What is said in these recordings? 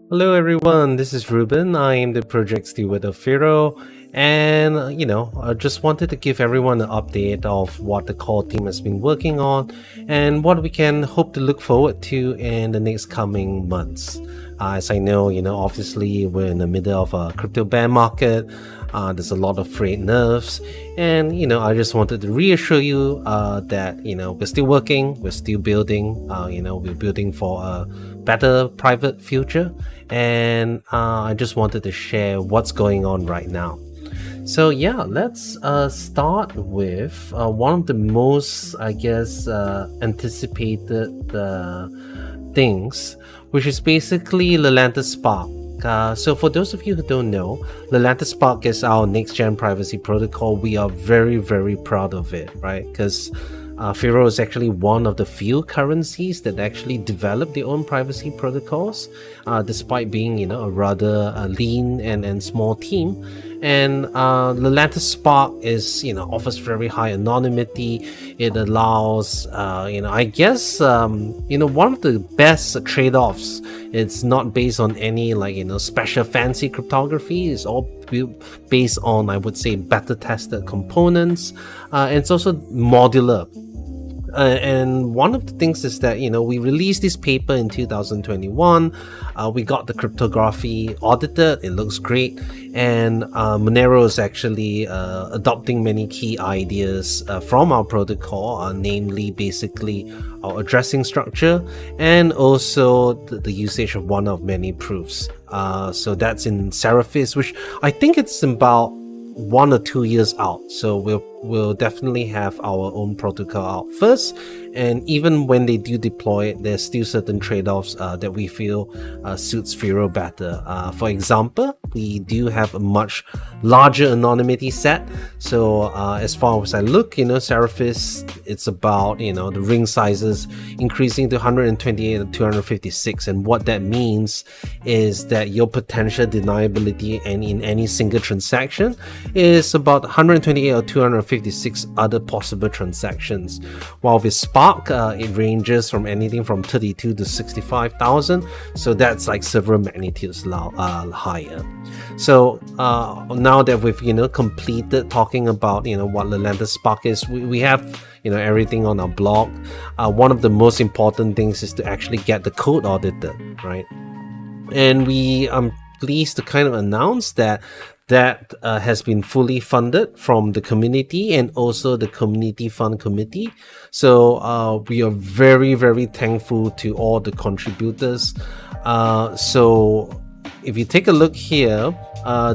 Hello everyone, this is Ruben. I am the project steward of Firo, and I just wanted to give everyone an update of what the core team has been working on and what we can hope to look forward to in the next coming months. As I know, obviously we're in the middle of a crypto bear market. There's a lot of frayed nerves, and I just wanted to reassure you that we're still working, we're still building. We're building for a better private future, and I just wanted to share what's going on right now. So yeah, let's start with one of the most, I guess, anticipated things, which is basically Lelantus Spark. So for those of you who don't know, Lelantus Spark is our next-gen privacy protocol. We are very, very proud of it, right? Because Firo is actually one of the few currencies that actually develop their own privacy protocols, despite being, a rather lean and small team. And Lelantus Spark is, offers very high anonymity. It allows, I guess, one of the best trade-offs. It's not based on any special fancy cryptography. It's all based on, I would say, better tested components. And it's also modular. And one of the things is that we released this paper in 2021. We got the cryptography audited. It looks great, and Monero is actually adopting many key ideas from our protocol, namely basically our addressing structure and also the usage of one of many proofs. So that's in Seraphis, which I think it's about 1 or 2 years out, so we'll definitely have our own protocol out first. And even when they do deploy it, there's still certain trade-offs that we feel suits Firo better. For example, we do have a much larger anonymity set. So as far as I look, Seraphis, it's about the ring sizes increasing to 128 or 256, and what that means is that your potential deniability and in any single transaction is about 128 or 256 other possible transactions. While with Spark, it ranges from anything from 32 to 65,000, so that's like several magnitudes higher. So now that we've completed talking about what Lelantus Spark is, we have everything on our blog. One of the most important things is to actually get the code audited, right? And we pleased to kind of announce that has been fully funded from the community and also the Community Fund Committee. So we are very, very thankful to all the contributors. So if you take a look here,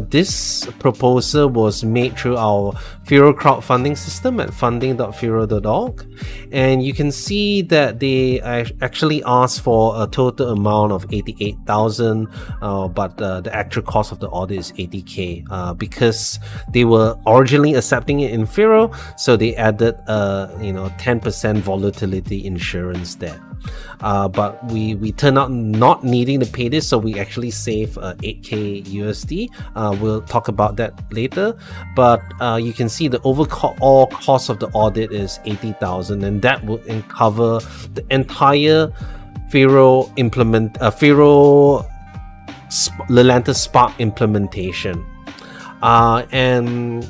this proposal was made through our Firo Crowdfunding system at funding.firo.org, and you can see that they actually asked for a total amount of 88,000, but the actual cost of the audit is 80k because they were originally accepting it in Firo, so they added 10% volatility insurance there. But we turn out not needing to pay this, so we actually save 8k USD. We'll talk about that later, but you can see the overall cost of the audit is 80,000, and that will cover the entire Firo Lelantus Spark implementation. And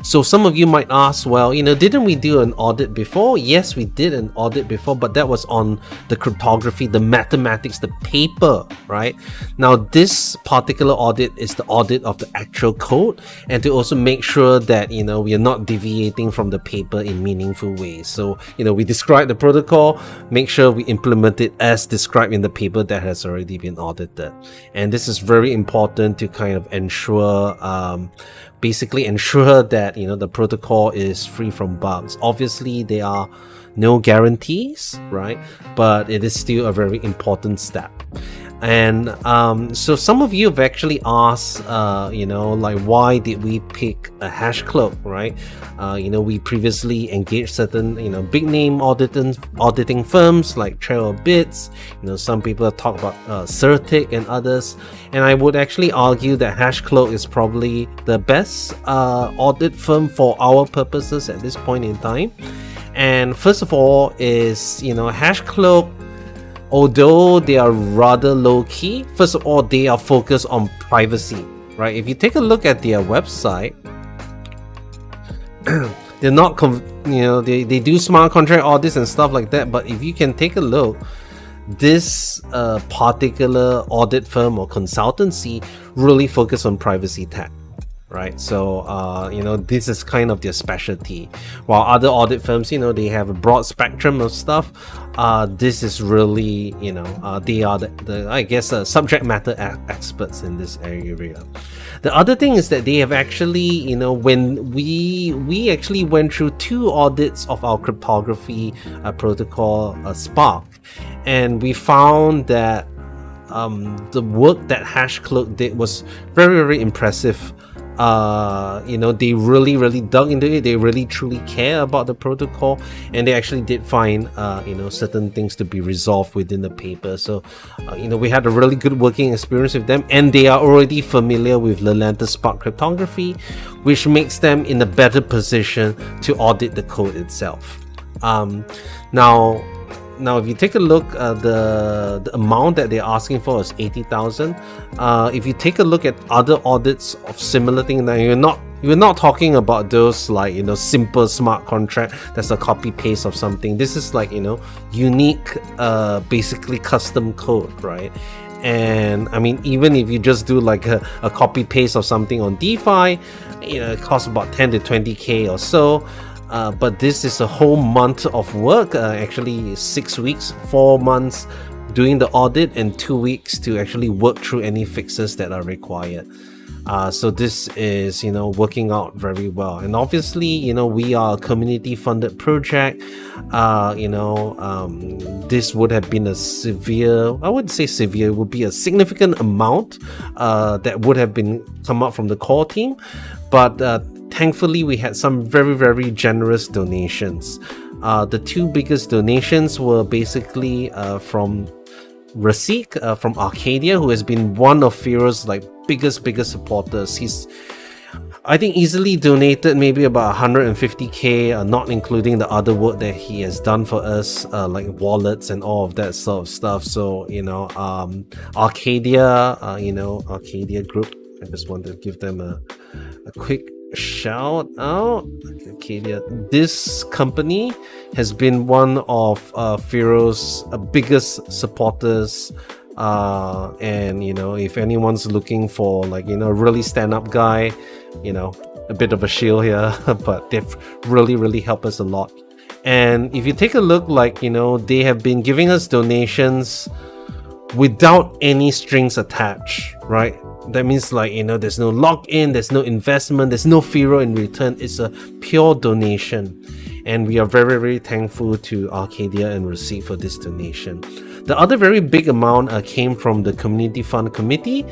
so some of you might ask, well, didn't we do an audit before? Yes, we did an audit before, but that was on the cryptography, the mathematics, the paper, right? Now, this particular audit is the audit of the actual code, and to also make sure that, we are not deviating from the paper in meaningful ways. So, we describe the protocol, make sure we implement it as described in the paper that has already been audited. And this is very important to kind of ensure that the protocol is free from bugs. Obviously there are no guarantees, right? But it is still a very important step. And so some of you have actually asked, why did we pick a hash cloak, right? We previously engaged certain, big name auditing firms like Trail of Bits. Some people talk about Certic and others. And I would actually argue that HashCloak is probably the best audit firm for our purposes at this point in time. And first of all is, HashCloak although they are rather low-key, first of all, they are focused on privacy, right? If you take a look at their website, they're not, they do smart contract audits and stuff like that, but if you can take a look, this particular audit firm or consultancy really focus on privacy tech, right? So this is kind of their specialty, while other audit firms, they have a broad spectrum of stuff. This is really, they are the subject matter experts in this area. The other thing is that they have actually, when we actually went through 2 audits of our cryptography protocol, Spark, and we found that the work that HashCloak did was very, very impressive. They really dug into it. They really truly care about the protocol, and they actually did find certain things to be resolved within the paper. So we had a really good working experience with them, and they are already familiar with Lelantus Spark cryptography, which makes them in a better position to audit the code itself. Now, if you take a look, the amount that they're asking for is 80,000. If you take a look at other audits of similar things, now you're not talking about those like simple smart contract that's a copy paste of something. This is like unique, basically custom code, right? And I mean, even if you just do like a copy paste of something on DeFi, it costs about 10 to 20k or so. But this is a whole month of work, actually 6 weeks, 4 months doing the audit, and 2 weeks to actually work through any fixes that are required. So this is, working out very well. And obviously, we are a community funded project. This would have been a severe, I wouldn't say severe, it would be a significant amount that would have been come up from the core team. But thankfully, we had some very, very generous donations. The 2 biggest donations were basically from Rasikh from Arcadia, who has been one of Firo's biggest supporters. He's, I think, easily donated maybe about 150k, not including the other work that he has done for us, like wallets and all of that sort of stuff. So Arcadia, Arcadia Group. I just wanted to give them a quick shout out. Arcadia. This company has been one of Firo's biggest supporters, and if anyone's looking for a really stand-up guy, a bit of a shield here, but they've really helped us a lot. And if you take a look, they have been giving us donations without any strings attached, right? That means there's no lock-in, there's no investment, there's no Firo in return. It's a pure donation, and we are very, very thankful to Arcadia and Rasikh for this donation. The other very big amount came from the Community Fund Committee,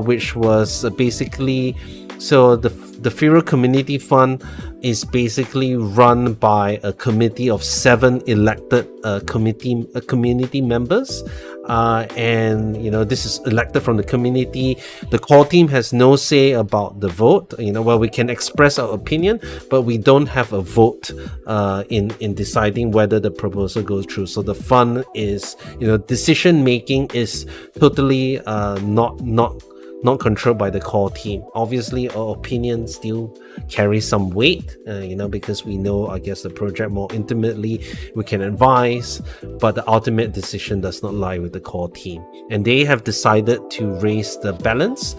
which was basically, so the Firo Community Fund is basically run by a committee of 7 elected community members. And this is elected from the community. The core team has no say about the vote. We can express our opinion, but we don't have a vote in deciding whether the proposal goes through. So the fund is, decision making is totally not controlled by the core team. Obviously, our opinion still carries some weight, because we know, I guess, the project more intimately. We can advise, but the ultimate decision does not lie with the core team. And they have decided to raise the balance,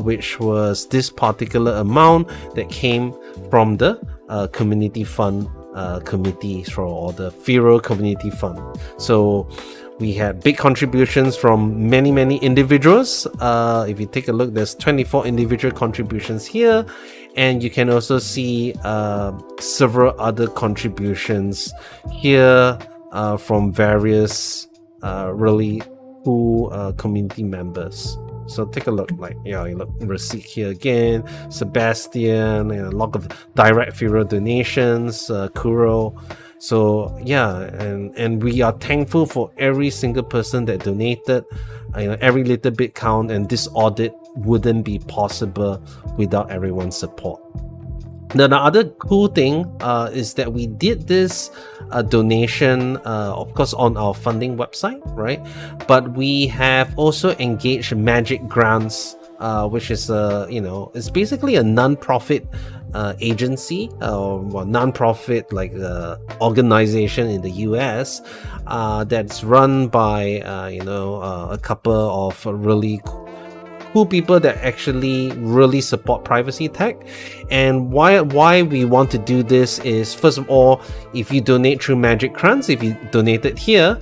which was this particular amount that came from the Community Fund Committee or the Firo Community Fund. So we had big contributions from many individuals. If you take a look, there's 24 individual contributions here, and you can also see several other contributions here from various really cool community members. So take a look, you look Rasikh here again, Sebastian, and a lot of direct Firo donations, Kuro. So yeah, and we are thankful for every single person that donated. Every little bit count, and this audit wouldn't be possible without everyone's support. Now, the other cool thing is that we did this donation, of course, on our funding website, right? But we have also engaged Magic Grants, which is it's basically a non-profit agency, or non-profit like organization in the US that's run by a couple of really cool people that actually really support privacy tech. And why we want to do this is, first of all, if you donate through Magic Grants, if you donated here,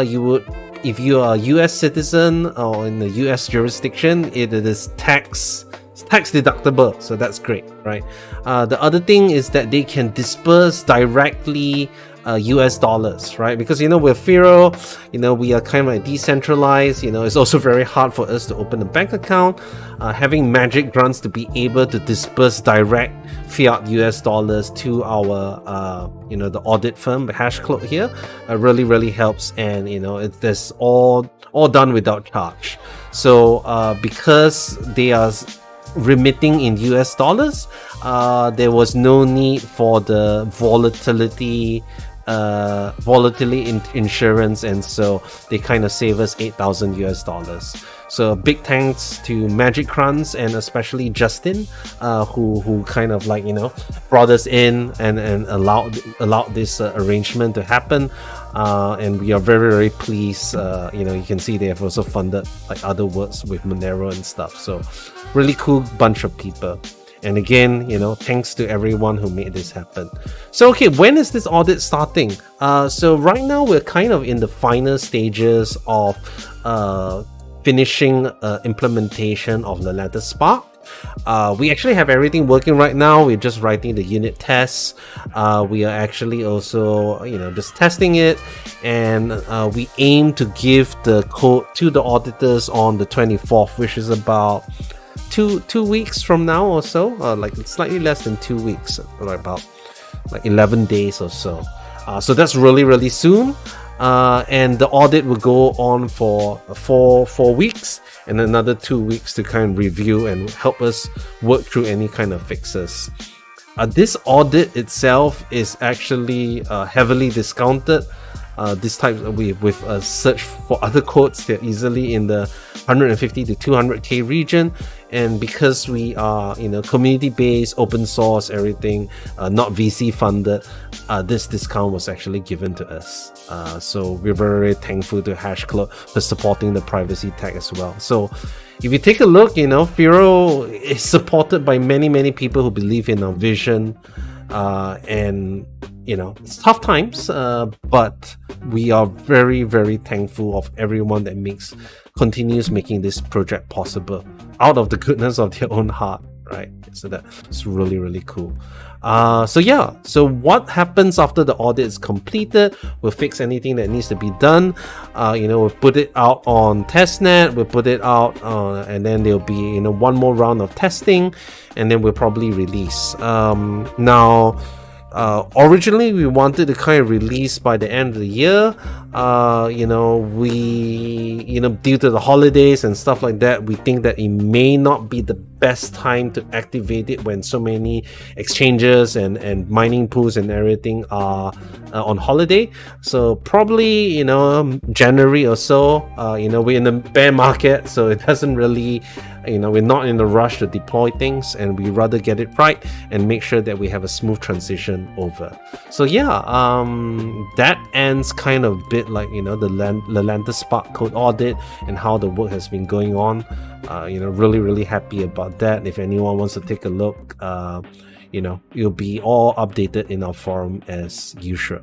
you would, if you are a US citizen or in the US jurisdiction, it is tax deductible, so that's great, right? The other thing is that they can disperse directly US dollars, right? Because with Firo, we are kind of like decentralized. It's also very hard for us to open a bank account. Having Magic Grants to be able to disperse direct fiat US dollars to our the audit firm, the HashCloud here, really helps. And it's all done without charge. So because they are remitting in US dollars, there was no need for the volatility insurance, and so they kind of save us $8,000 US. So big thanks to Magic Grants, and especially Justin, who kind of like brought us in and allowed this arrangement to happen, and we are very pleased. You can see they have also funded like other works with Monero and stuff. So really cool bunch of people. And again, thanks to everyone who made this happen. So, okay, when is this audit starting? So right now we're kind of in the final stages of finishing implementation of Lelantus Spark. We actually have everything working right now. We're just writing the unit tests. We are actually also, just testing it, and we aim to give the code to the auditors on the 24th, which is about two weeks from now or so, like slightly less than 2 weeks, or about like 11 days or so. So that's really soon. And the audit will go on for four weeks, and another 2 weeks to kind of review and help us work through any kind of fixes. This audit itself is actually heavily discounted. This type with a search for other codes, they're easily in the 150 to 200k region, and because we are community based, open source, everything, not VC funded, this discount was actually given to us. So we're very thankful to HashCloud for supporting the privacy tech as well. So if you take a look, Firo is supported by many people who believe in our vision, and it's tough times, but we are very thankful of everyone that continues making this project possible out of the goodness of their own heart, right? So that's really cool. So what happens after the audit is completed? We'll fix anything that needs to be done. We'll put it out on testnet. We'll put it out, and then there'll be one more round of testing, and then we'll probably release. Originally we wanted to kind of release by the end of the year. We due to the holidays and stuff like that, we think that it may not be the best time to activate it when so many exchanges and mining pools and everything are on holiday. So probably January or so. We're in the bear market, so it doesn't really, we're not in a rush to deploy things, and we rather get it right and make sure that we have a smooth transition over. So that ends kind of bit like the Lelantus Spark Code Audit and how the work has been going on. Really happy about that. If anyone wants to take a look, it'll be all updated in our forum as usual.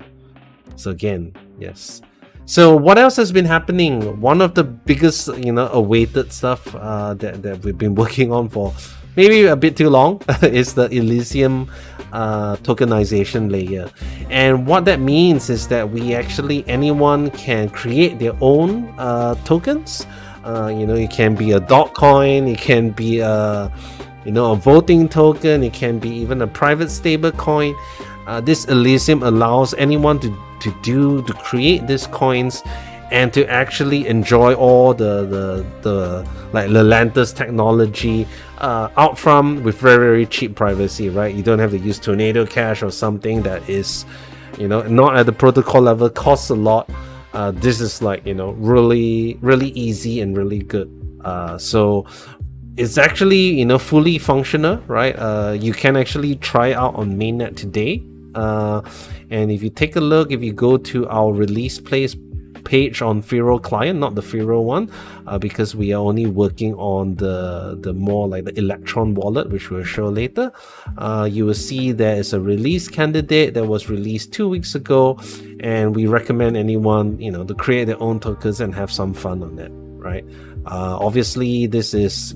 So again, yes. So what else has been happening? One of the biggest, awaited stuff that we've been working on for maybe a bit too long is the Elysium tokenization layer. And what that means is that anyone can create their own tokens. It can be a dog coin, it can be a voting token, it can be even a private stable coin. This Elysium allows anyone to create these coins and to actually enjoy all the like Lelantus technology out from with very, very cheap privacy, right? You don't have to use Tornado Cash or something that is, not at the protocol level, costs a lot. This is like, really, really easy and really good. So it's actually, fully functional, right? You can actually try it out on mainnet today. And if you take a look, if you go to our release page on Firo client, not the Firo one, because we are only working on the more like the Electron wallet, which we'll show later. You will see there is a release candidate that was released 2 weeks ago, and we recommend anyone to create their own tokens and have some fun on it, right? Obviously this is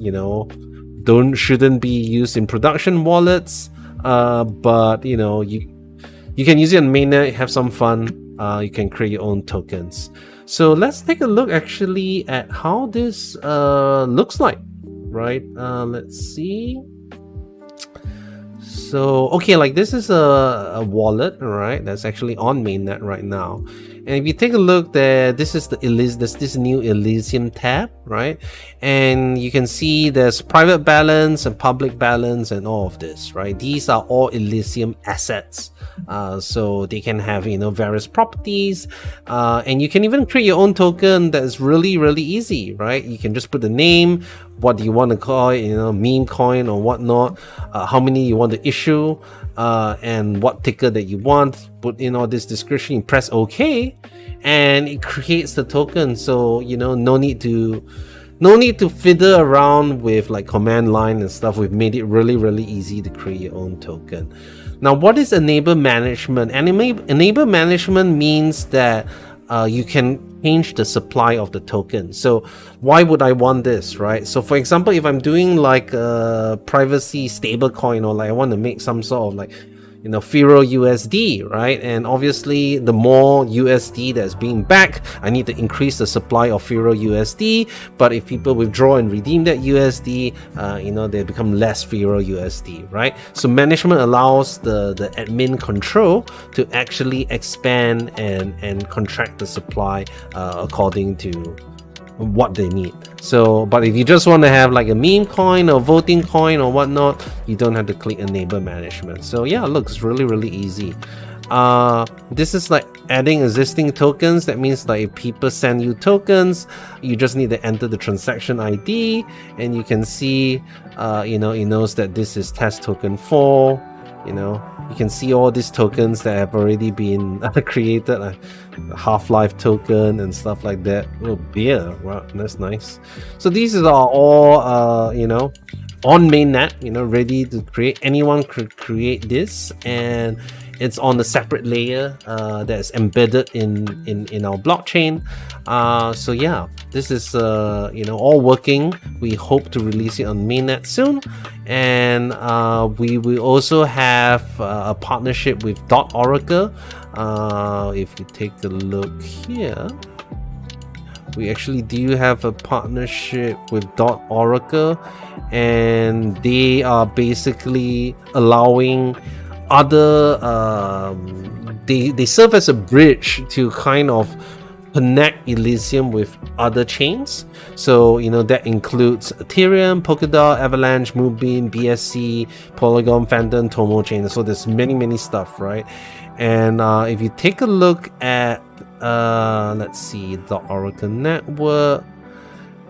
shouldn't be used in production wallets, but you can use it on mainnet, have some fun. You can create your own tokens. So let's take a look actually at how this looks like, right? Let's see. So okay, like this is a wallet, right? That's actually on mainnet right now. And if you take a look there, this is this new Elysium tab, right? And you can see there's private balance and public balance and all of this, right? These are all Elysium assets. So they can have various properties, and you can even create your own token. That's really, really easy, right? You can just put the name, what do you want to call it, meme coin or whatnot, how many you want to issue, and what ticker that you want. Put in all this description, you press OK, and it creates the token. So no need to fiddle around with like command line and stuff. We've made it really, really easy to create your own token. Now, what is enable management? Enable management means that you can change the supply of the token. So why would I want this, right? So for example, if I'm doing like a privacy stablecoin, or like I want to make some sort of like Firo USD, right? And obviously the more USD that's being backed, I need to increase the supply of Firo USD. But if people withdraw and redeem that USD, they become less Firo USD, right? So management allows the admin control to actually expand and contract the supply according to what they need. So but if you just want to have like a meme coin or voting coin or whatnot, you don't have to click enable management. So yeah, look, it's really, really easy. This is like adding existing tokens. That means like if people send you tokens, you just need to enter the transaction ID, and you can see it knows that this is test token 4. You can see all these tokens that have already been created, like Half-Life token and stuff like that. Oh, beer, wow, that's nice. So these are all on mainnet, ready to create. Anyone could create this, and it's on a separate layer that's embedded in our blockchain. So yeah, this is all working. We hope to release it on mainnet soon, and we will also have a partnership with Oracle. If you take a look here, we actually do have a partnership with Oracle, and they are basically allowing other they serve as a bridge to kind of connect Elysium with other chains. So that includes Ethereum, Polkadot, Avalanche, Moonbeam, BSC, Polygon, Phantom, Tomo chain. So there's many stuff, right? And if you take a look at let's see, the Oracle network,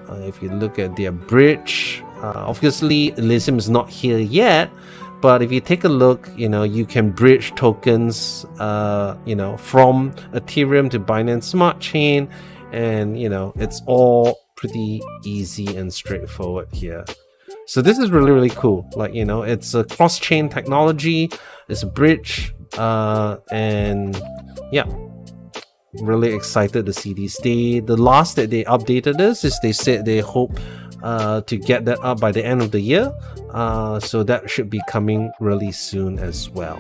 if you look at their bridge, obviously Elysium is not here yet, but if you take a look, you can bridge tokens from Ethereum to Binance Smart Chain, and it's all pretty easy and straightforward here. So this is really, really cool. Like it's a cross-chain technology, it's a bridge, and yeah, really excited to see these. The last that they updated this is they said they hope to get that up by the end of the year, so that should be coming really soon as well.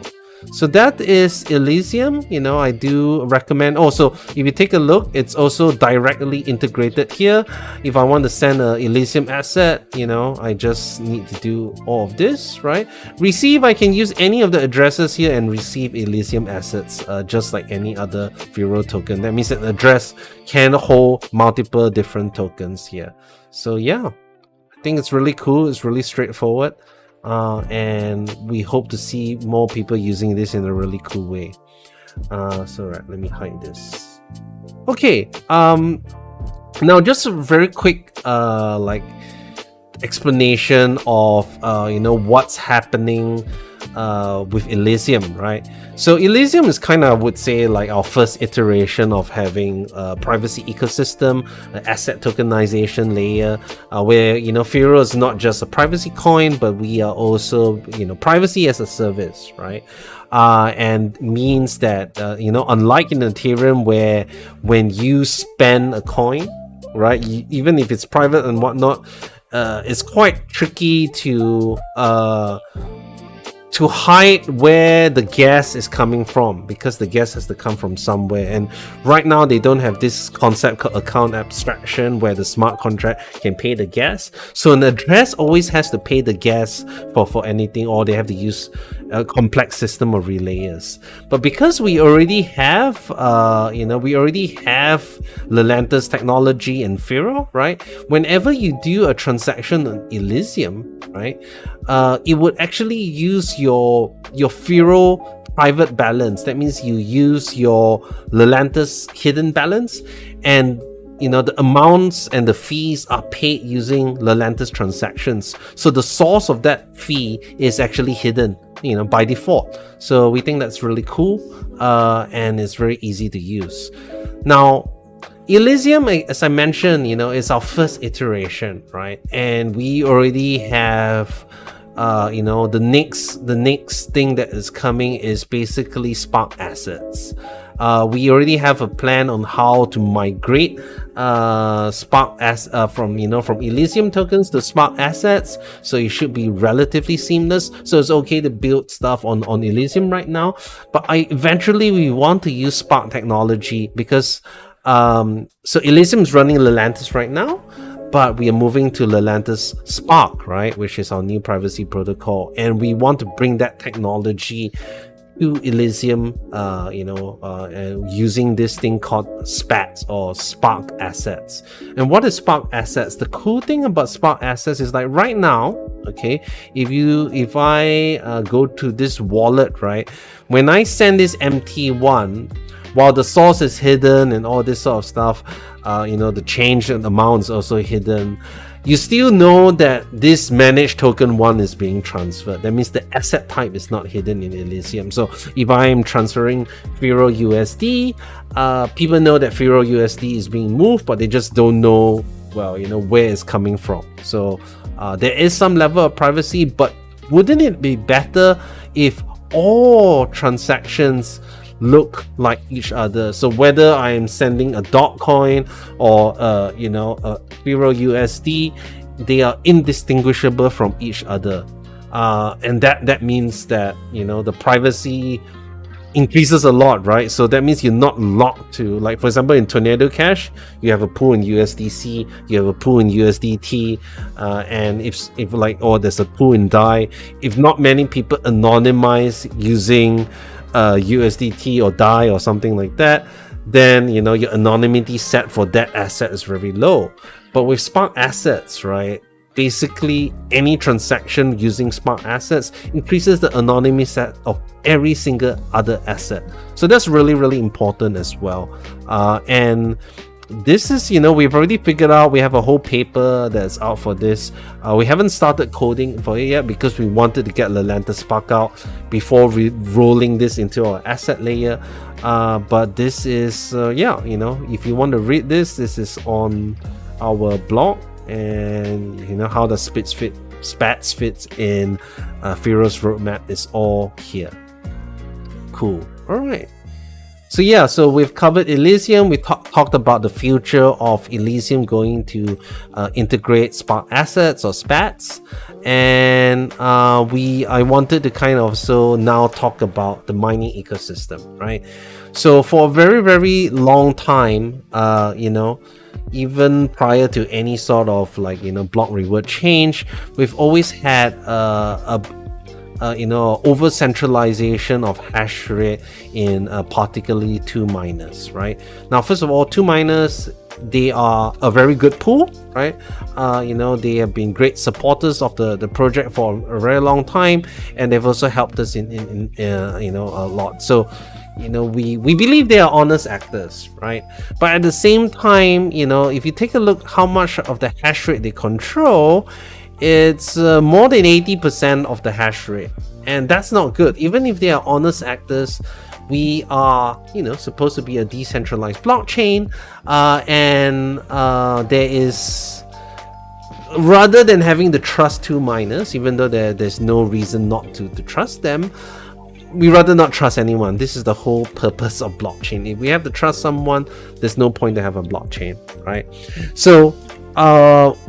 So that is Elysium. I do recommend. Also, if you take a look, it's also directly integrated here. If I want to send a Elysium asset, I just need to do all of this, right? Receive, I can use any of the addresses here and receive Elysium assets, just like any other Firo token. That means an address can hold multiple different tokens here. So yeah, I think it's really cool. It's really straightforward. And we hope to see more people using this in a really cool way. Let me hide this. Okay. Now just a very quick explanation of what's happening with Elysium, right? So Elysium is kind of, I would say, like our first iteration of having a privacy ecosystem, an asset tokenization layer, where Firo is not just a privacy coin, but we are also privacy as a service, right? And means that unlike in Ethereum, where when you spend a coin, right, even if it's private and whatnot, it's quite tricky to hide where the gas is coming from, because the gas has to come from somewhere. And right now they don't have this concept called account abstraction where the smart contract can pay the gas. So an address always has to pay the gas for anything, or they have to use a complex system of relayers. But because we already have Lelantus technology in Firo, right? Whenever you do a transaction on Elysium, right, it would actually use your Firo private balance. That means you use your Lelantus hidden balance, and the amounts and the fees are paid using Lelantus transactions. So the source of that fee is actually hidden, by default. So we think that's really cool, and it's very easy to use. Now, Elysium, as I mentioned, is our first iteration, right? And we already have the next thing that is coming is basically Spark assets. We already have a plan on how to migrate Spark from Elysium tokens to Spark assets, so it should be relatively seamless. So it's okay to build stuff on Elysium right now, but eventually we want to use Spark technology, because so Elysium is running Lelantus right now, but we are moving to Lelantus Spark, right, which is our new privacy protocol, and we want to bring that technology to Elysium, using this thing called SPATs, or Spark assets. And what is Spark assets? The cool thing about Spark assets is, like, right now, okay, if I go to this wallet, right, when I send this MT1, while the source is hidden and all this sort of stuff, the change in amount is also hidden, you still know that this managed token 1 is being transferred. That means the asset type is not hidden in Elysium. So if I am transferring Firo USD, people know that Firo USD is being moved, but they just don't know, where it's coming from. So there is some level of privacy, but wouldn't it be better if all transactions look like each other? So whether I am sending a dot coin or a Firo USD, they are indistinguishable from each other, and that means that the privacy increases a lot, right? So that means you're not locked to, like, for example, in Tornado Cash, you have a pool in USDC, you have a pool in USDT, and if there's a pool in DAI, if not many people anonymize using USDT or DAI or something like that, then your anonymity set for that asset is very low. But with Spark assets, right, basically any transaction using Spark assets increases the anonymity set of every single other asset. So that's really, really important as well. And this is, we've already figured out, we have a whole paper that's out for this. We haven't started coding for it yet because we wanted to get Lelantus Spark out before rolling this into our asset layer. But this is, if you want to read this is on our blog, and how the SPATs fits in Firo's roadmap is all here. Cool. All right. So yeah, so we've covered Elysium. We talked about the future of Elysium going to integrate Spark assets or SPATs, and I wanted to kind of now talk about the mining ecosystem, right? So for a very, very long time, even prior to any sort of block reward change, we've always had over centralization of hash rate in particularly two miners, right? Now, first of all, two miners, they are a very good pool, right? They have been great supporters of the project for a very long time, and they've also helped us in a lot. So we believe they are honest actors, right? But at the same time, if you take a look how much of the hash rate they control, it's more than 80% of the hash rate, and that's not good. Even if they are honest actors, we are supposed to be a decentralized blockchain, and there is, rather than having to trust two miners, even though there's no reason not to trust them, we rather not trust anyone. This is the whole purpose of blockchain. If we have to trust someone, there's no point to have a blockchain, right? So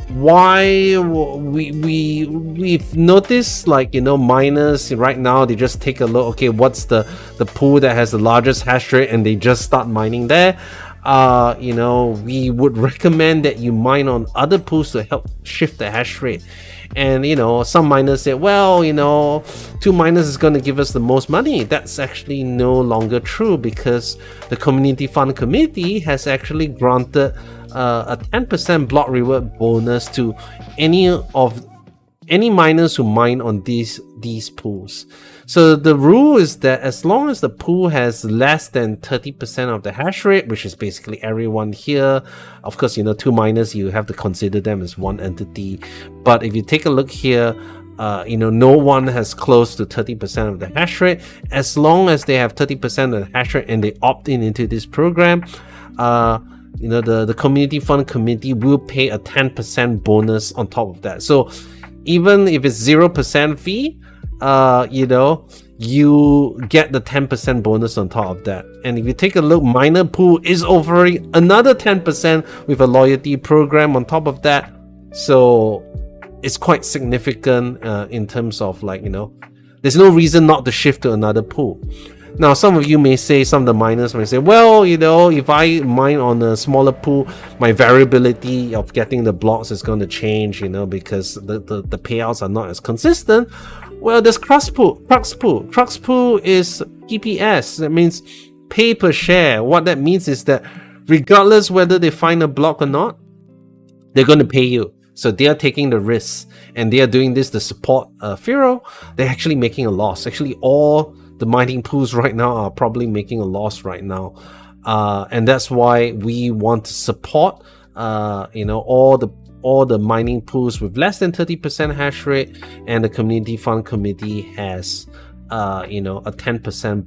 why we've noticed miners right now, they just take a look, okay, what's the pool that has the largest hash rate, and they just start mining there. We would recommend that you mine on other pools to help shift the hash rate. And some miners say, well, two miners is going to give us the most money. That's actually no longer true, because the Community Fund Committee has actually granted a 10% block reward bonus to any miners who mine on these pools. So the rule is that as long as the pool has less than 30% of the hash rate, which is basically everyone here, of course, two miners, you have to consider them as one entity. But if you take a look here, no one has close to 30% of the hash rate. As long as they have 30% of the hash rate and they opt into this program, the Community Fund Committee will pay a 10% bonus on top of that. So even if it's 0% fee, you get the 10% bonus on top of that. And if you take a look, miner pool is offering another 10% with a loyalty program on top of that. So it's quite significant in terms of there's no reason not to shift to another pool. Now, some of you may say, some of the miners may say, well, if I mine on a smaller pool, my variability of getting the blocks is going to change, because the payouts are not as consistent. Well, there's Crux pool. Crux pool is PPS. That means pay per share. What that means is that regardless whether they find a block or not, they're going to pay you. So they are taking the risks, and they are doing this to support Firo. They're actually making a loss. Actually, all the mining pools right now are probably making a loss right now, and that's why we want to support all the mining pools with less than 30% hash rate, and the Community Fund Committee has a 10%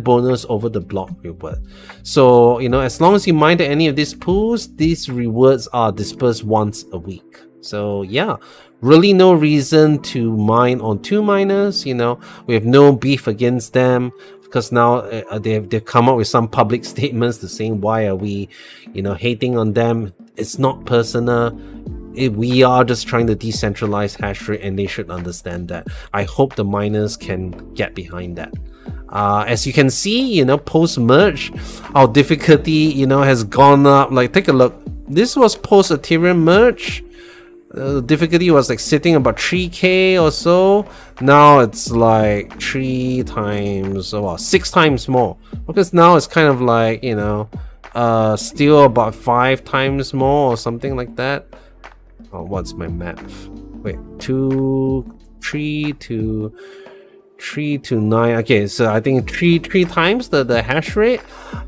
bonus over the block reward. So as long as you mine to any of these pools, these rewards are dispersed once a week. So yeah, really no reason to mine on two miners. We have no beef against them, because now they've come up with some public statements to saying, why are we hating on them? It's not personal. We are just trying to decentralize hash rate, and they should understand that. I hope the miners can get behind that. As you can see, post merge, our difficulty has gone up. Take a look. This was post Ethereum merge. Difficulty was sitting about 3k or so. Now it's 3 times, 6 times more, because now it's kind of still about 5 times more or something like that. What's my math? Wait, 3 to 9. Okay, so I think three times the hash rate,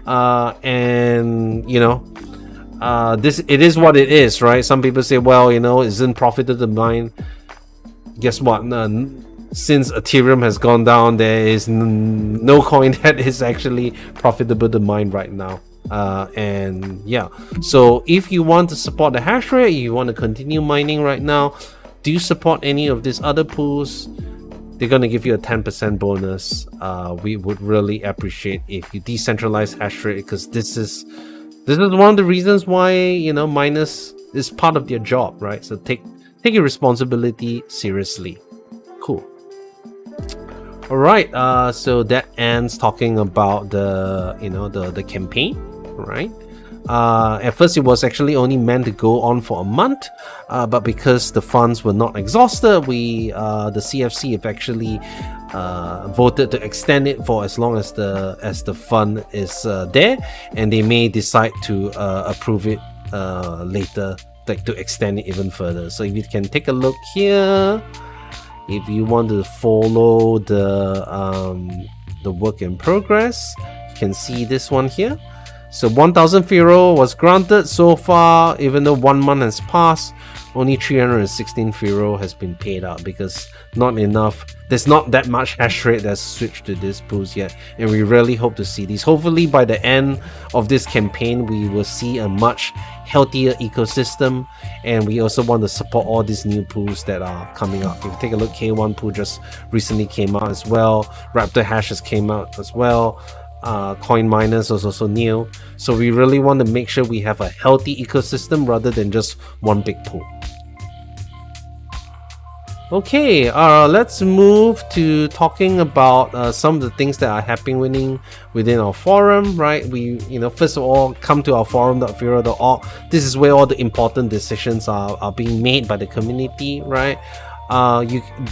and it is what it is, right? Some people say, well, isn't profitable to mine. Guess what? Since Ethereum has gone down, there is no coin that is actually profitable to mine right now. And yeah, so if you want to support the hash rate, you want to continue mining right now, do you support any of these other pools? they're going to give you a 10% bonus. We would really appreciate if you decentralize hash rate, because this is one of the reasons why, you know, miners is part of their job, right? So take your responsibility seriously. Cool. All right. So that ends talking about the, you know, the campaign, right? At first it was actually only meant to go on for a month, but because the funds were not exhausted, the CFC have actually voted to extend it for as long as the fund is there, and they may decide to approve it later, like to extend it even further. So if you can take a look here, if you want to follow the work in progress, you can see this one here. So 1000 Firo was granted so far. Even though 1 month has passed, only 316 Firo has been paid out, because there's not that much hash rate that's switched to this pools yet, and we really hope to see these. Hopefully by the end of this campaign we will see a much healthier ecosystem, and we also want to support all these new pools that are coming up. If you take a look, K1 pool just recently came out as well, Raptor hashes came out as well, coin miners was also new. So we really want to make sure we have a healthy ecosystem rather than just one big pool. Okay, let's move to talking about some of the things that are happening within our forum, right? We, you know, first of all, come to our forum.firo.org. This is where all the important decisions are being made by the community, right?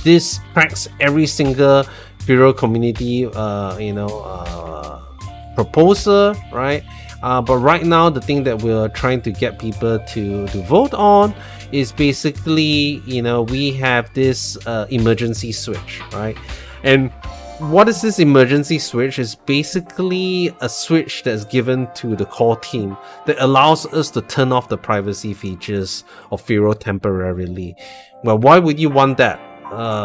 This tracks every single Firo community, proposal, right? But right now, the thing that we're trying to get people to vote on is basically, you know, we have this emergency switch, right? And what is this emergency switch? Is basically a switch that's given to the core team that allows us to turn off the privacy features of Firo temporarily. Well, why would you want that?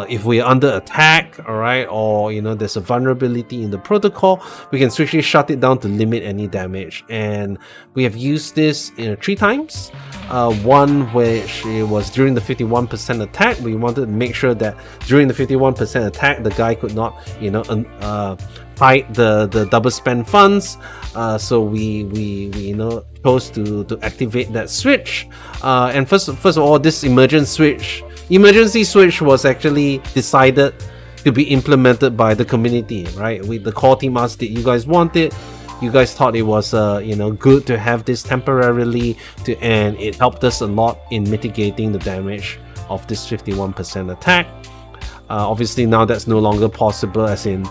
If we're under attack, all right, or, you know, there's a vulnerability in the protocol, we can swiftly shut it down to limit any damage. And we have used this 3 times. One which it was during the 51% attack. We wanted to make sure that during the 51% attack, the guy could not, you know, hide the double spend funds. So we you know, chose to activate that switch. And first of all, this emergency switch was actually decided to be implemented by the community, right? The core team asked, did you guys want it? You guys thought it was you know, good to have this temporarily, and it helped us a lot in mitigating the damage of this 51% attack. Obviously now that's no longer possible, as in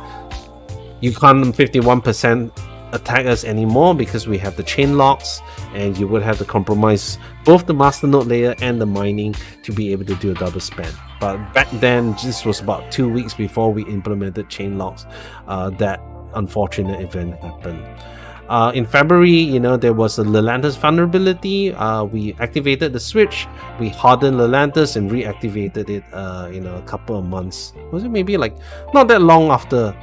you can't 51% attack us anymore, because we have the chain locks, and you would have to compromise both the masternode layer and the mining to be able to do a double spend. But back then, this was about 2 weeks before we implemented chain locks, that unfortunate event happened. In February, you know, there was a Lelantus vulnerability. We activated the switch, we hardened Lelantus and reactivated it in a couple of months. Was it maybe like not that long after?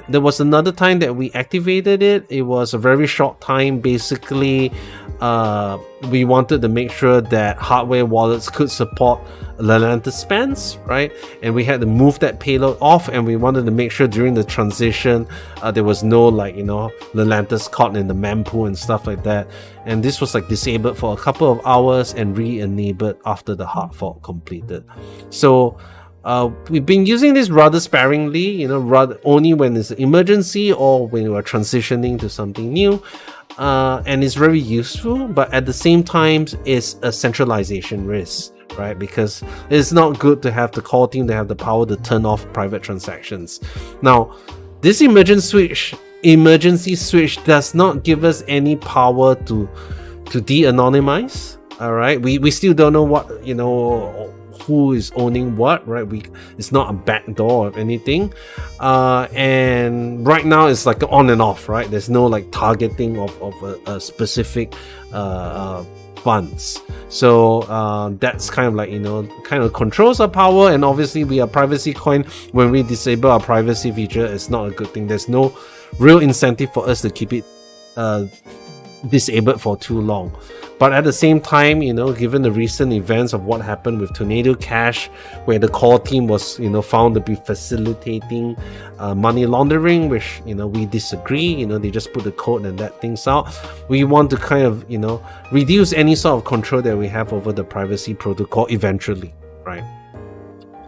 There was another time that we activated it. It was a very short time. Basically, we wanted to make sure that hardware wallets could support Lelantus spends, right? And we had to move that payload off, and we wanted to make sure during the transition there was no, like, you know, Lelantus caught in the mempool and stuff like that. And this was like disabled for a couple of hours and re-enabled after the hard fork completed. So we've been using this rather sparingly, you know, rather only when it's an emergency or when we're transitioning to something new, and it's very useful. But at the same time, it's a centralization risk, right? Because it's not good to have the core team to have the power to turn off private transactions. Now, this emergency switch does not give us any power to de-anonymize. All right, we still don't know what, you know, who is owning what, right? It's not a backdoor or anything, and right now it's like on and off, right? There's no like targeting of a specific funds. So that's kind of like, you know, kind of controls our power. And obviously we are privacy coin. When we disable our privacy feature, it's not a good thing. There's no real incentive for us to keep it disabled for too long. But at the same time, given the recent events of what happened with Tornado Cash, where the core team was, found to be facilitating money laundering, which, we disagree. They just put the code and let things out. We want to kind of, reduce any sort of control that we have over the privacy protocol eventually, right?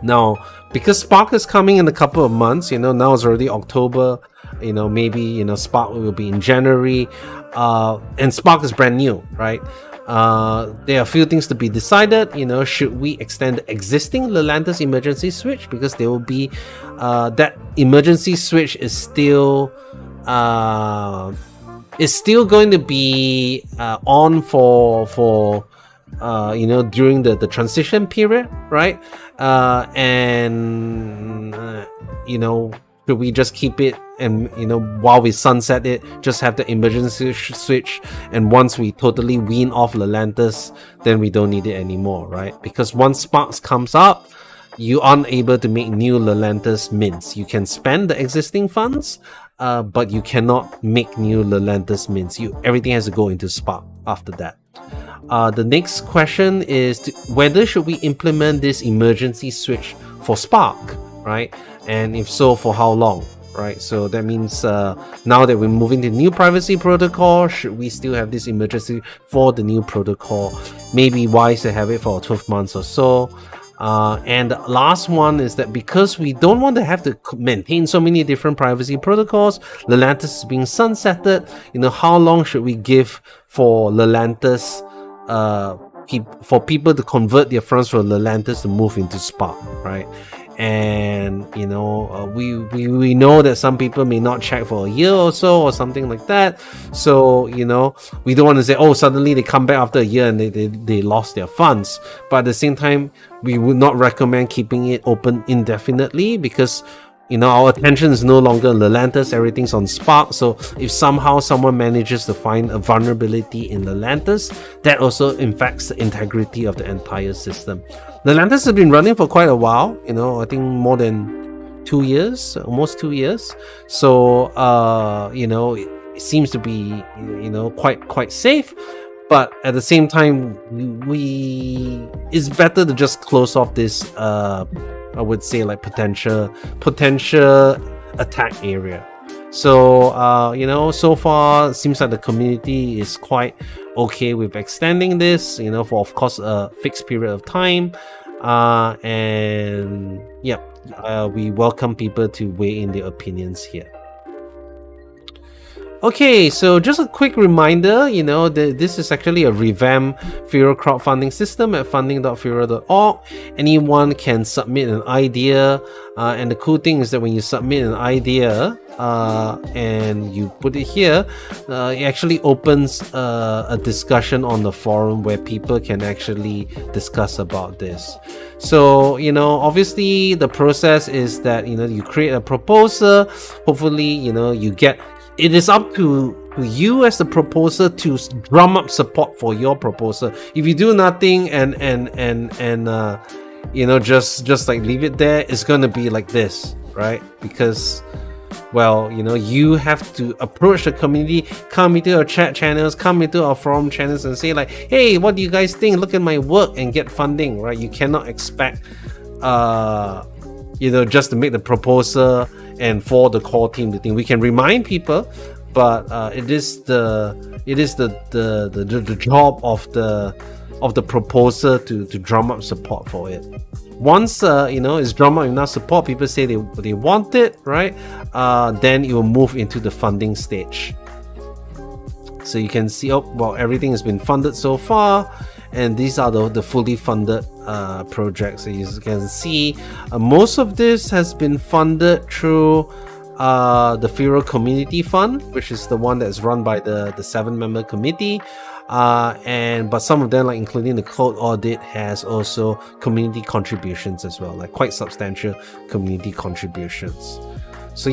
Now, because Spark is coming in a couple of months, now it's already October, maybe, Spark will be in January, and Spark is brand new, right? There are a few things to be decided. Should we extend the existing Lelantus emergency switch, because there will be that emergency switch is still going to be on for during the transition period, right? Should we just keep it and while we sunset it, just have the emergency switch, and once we totally wean off Lelantus, then we don't need it anymore, right? Because once Sparks comes up, you aren't able to make new Lelantus mints. You can spend the existing funds, but you cannot make new Lelantus mints. Everything has to go into Spark after that. The next question is whether should we implement this emergency switch for Spark, right? And if so, for how long, right? So that means now that we're moving to the new privacy protocol, should we still have this emergency for the new protocol? Maybe wise to have it for 12 months or so. And the last one is that because we don't want to have to maintain so many different privacy protocols, Lelantus is being sunsetted. How long should we give for Lelantus, for people to convert their funds from Lelantus to move into Spark, right? And we know that some people may not check for a year or so or something like that. So we don't want to say, oh, suddenly they come back after a year and they lost their funds. But at the same time, we would not recommend keeping it open indefinitely, because our attention is no longer on Lelantus, everything's on Spark. So if somehow someone manages to find a vulnerability in Lelantus, that also impacts the integrity of the entire system. Lelantus has been running for quite a while, I think more than 2 years, almost 2 years. So, it seems to be, quite safe. But at the same time, it's better to just close off this, I would say, like potential attack area. So so far it seems like the community is quite okay with extending this, for of course a fixed period of time, and we welcome people to weigh in their opinions here. Okay, so just a quick reminder, this is actually a revamped Firo crowdfunding system at funding.firo.org. Anyone can submit an idea, and the cool thing is that when you submit an idea and you put it here, it actually opens a discussion on the forum where people can actually discuss about this. So, obviously the process is that, you create a proposal, hopefully, you get... It is up to you as the proposer to drum up support for your proposal. If you do nothing and just like leave it there, it's gonna be like this, right? Because, well, you have to approach the community, come into our chat channels, come into our forum channels and say like, hey, what do you guys think? Look at my work, and get funding, right? You cannot expect just to make the proposal and for the core team to think. We can remind people, but it is the job of the proposer to drum up support for it. Once it's drum up enough support, people say they want it, right? Then it will move into the funding stage. So you can see, everything has been funded so far, and these are the fully funded projects. So you can see most of this has been funded through the Firo Community Fund, which is the one that's run by the 7-member committee, but some of them, like including the code audit, has also community contributions as well, like quite substantial community contributions. So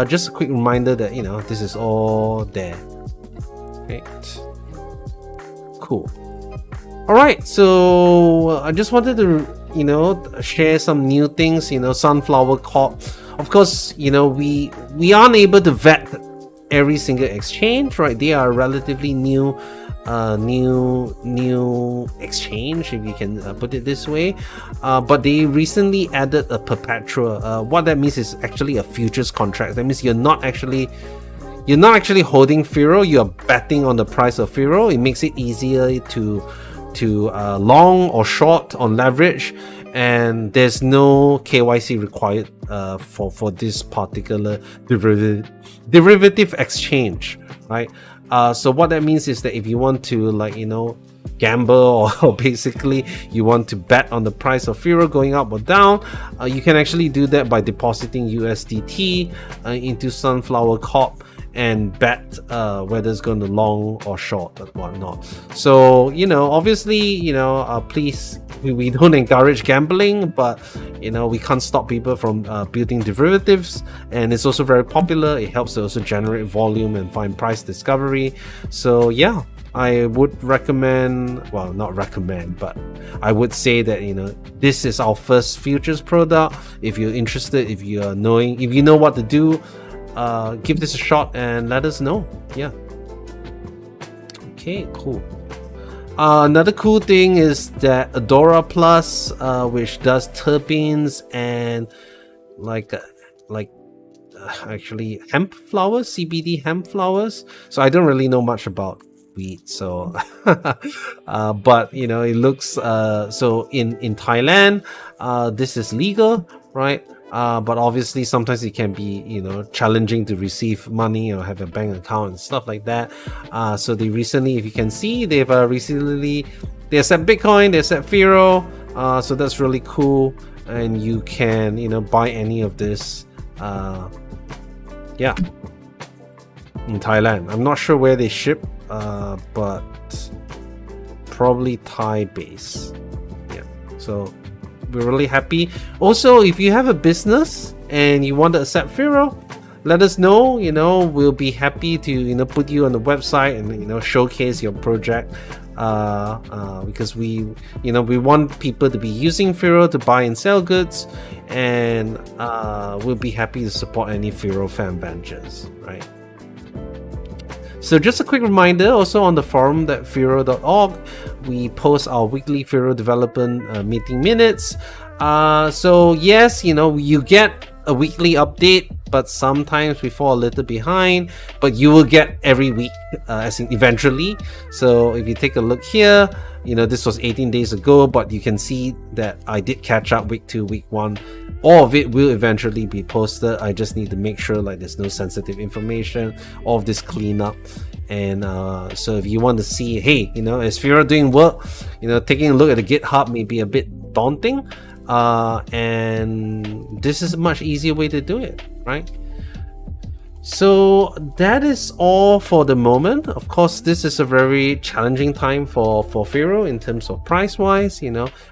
just a quick reminder that this is all there. Right, cool. All right, so I just wanted to share some new things. Sunflower Corp, of course, we aren't able to vet every single exchange, right? They are a relatively new new exchange, if you can put it this way. But they recently added a perpetual. What that means is actually a futures contract. That means you're not actually holding Firo, you're betting on the price of Firo. It makes it easier to long or short on leverage, and there's no KYC required for this particular derivative exchange, right? So what that means is that if you want to, like, gamble, or basically you want to bet on the price of Firo going up or down, you can actually do that by depositing USDT into Sunflower Corp and bet whether it's going to long or short and whatnot. So obviously, please, we don't encourage gambling, but we can't stop people from building derivatives, and it's also very popular. It helps to also generate volume and find price discovery. So yeah, I would recommend, well, not recommend, but I would say that this is our first futures product. If you're interested, if you know what to do, give this a shot and let us know. Yeah. Okay, cool. Another cool thing is that Adoraplus, which does terpenes and actually hemp flowers, CBD hemp flowers. So I don't really know much about weed, so but it looks so in Thailand this is legal, right? But obviously sometimes it can be challenging to receive money or have a bank account and stuff like that. So they recently, if you can see, they've recently they accept Bitcoin, they accept Firo, so that's really cool. And you can buy any of this yeah, in Thailand. I'm not sure where they ship, but probably Thai base. Yeah, so we're really happy. Also, if you have a business and you want to accept Firo, let us know. We'll be happy to put you on the website and showcase your project, because we want people to be using Firo to buy and sell goods, and we'll be happy to support any Firo fan ventures, right? So just a quick reminder, also on the forum at Firo.org, we post our weekly Firo development meeting minutes. So yes, you get a weekly update, but sometimes we fall a little behind, but you will get every week, as in eventually. So if you take a look here, this was 18 days ago, but you can see that I did catch up week 2, week 1. All of it will eventually be posted. I just need to make sure there's no sensitive information, all of this cleanup. And so if you want to see, hey, is Firo doing work, taking a look at the GitHub may be a bit daunting, and this is a much easier way to do it, right? So that is all for the moment. Of course, this is a very challenging time for Firo in terms of price wise.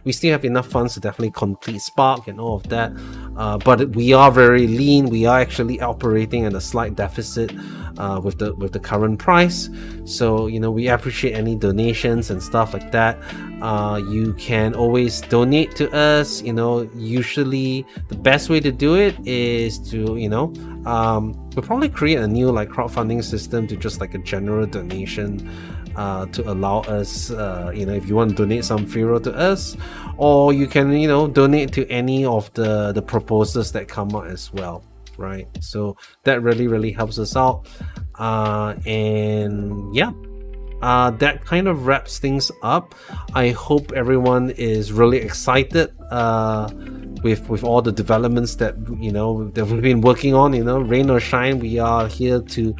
We still have enough funds to definitely complete Spark and all of that, but we are very lean. We are actually operating at a slight deficit with the current price. So we appreciate any donations and stuff like that. You can always donate to us. Usually the best way to do it is to we'll probably create a new crowdfunding system to just a general donation to allow us, if you want to donate some Firo to us, or you can donate to any of the proposals that come out as well, right? So that really helps us out, and yeah, that kind of wraps things up. I hope everyone is really excited with all the developments that that we've been working on. Rain or shine, we are here to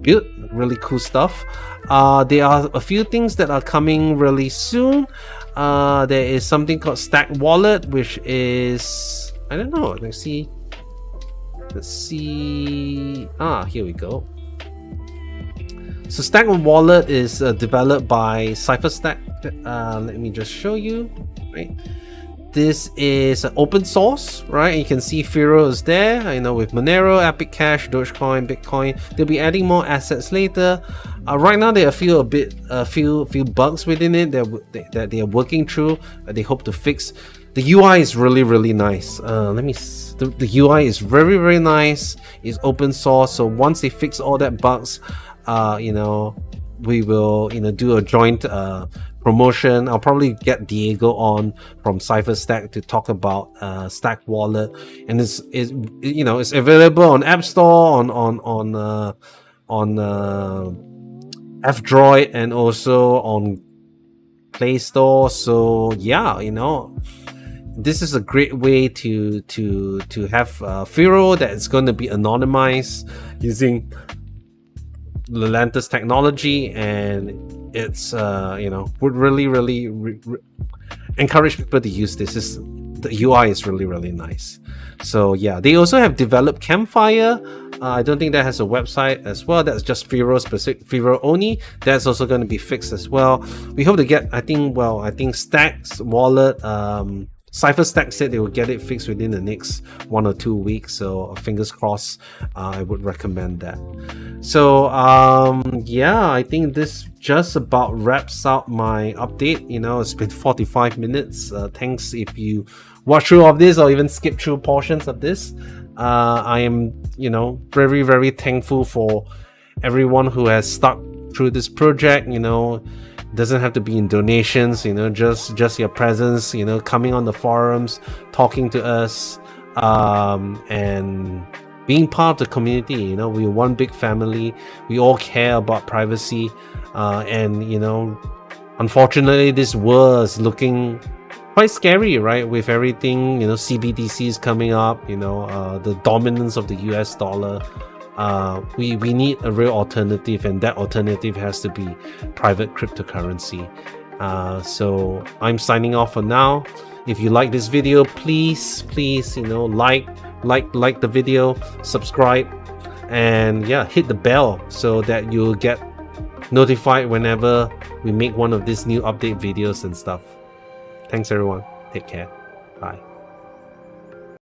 build really cool stuff. There are a few things that are coming really soon. There is something called Stack Wallet, which is, I don't know, let's see. Here we go. So Stack Wallet is developed by CipherStack. Let me just show you, right? This is open source, right? You can see Firo is there, with Monero, Epic Cash, Dogecoin, Bitcoin. They'll be adding more assets later. Right now, there are a few bugs within it that they are working through. They hope to fix. The UI is really nice. The UI is very nice. It's open source, so once they fix all that bugs, we will do a joint promotion. I'll probably get Diego on from CipherStack to talk about Stack Wallet, and it's available on App Store, on F-Droid, and also on Play Store. So yeah, this is a great way to have Firo that is going to be anonymized using Lelantus technology, and it's would really encourage people to use this. The UI is really nice. So yeah, they also have developed Campfire. I don't think that has a website as well. That's just Firo specific, Firo only. That's also going to be fixed as well. We hope to get, I think Stacks Wallet, CipherStack said they will get it fixed within the next 1 or 2 weeks, so fingers crossed. I would recommend that. So yeah, I think this just about wraps up my update. It's been 45 minutes. Thanks if you watch through all of this or even skip through portions of this. I am very thankful for everyone who has stuck through this project. Doesn't have to be in donations, just your presence, coming on the forums, talking to us, and being part of the community. We're one big family. We all care about privacy, and unfortunately this was looking quite scary, right? With everything, CBDC is coming up, the dominance of the US dollar. We need a real alternative, and that alternative has to be private cryptocurrency. So I'm signing off for now. If you like this video, please like the video, subscribe, and yeah, hit the bell so that you'll get notified whenever we make one of these new update videos and stuff. Thanks everyone. Take care. Bye.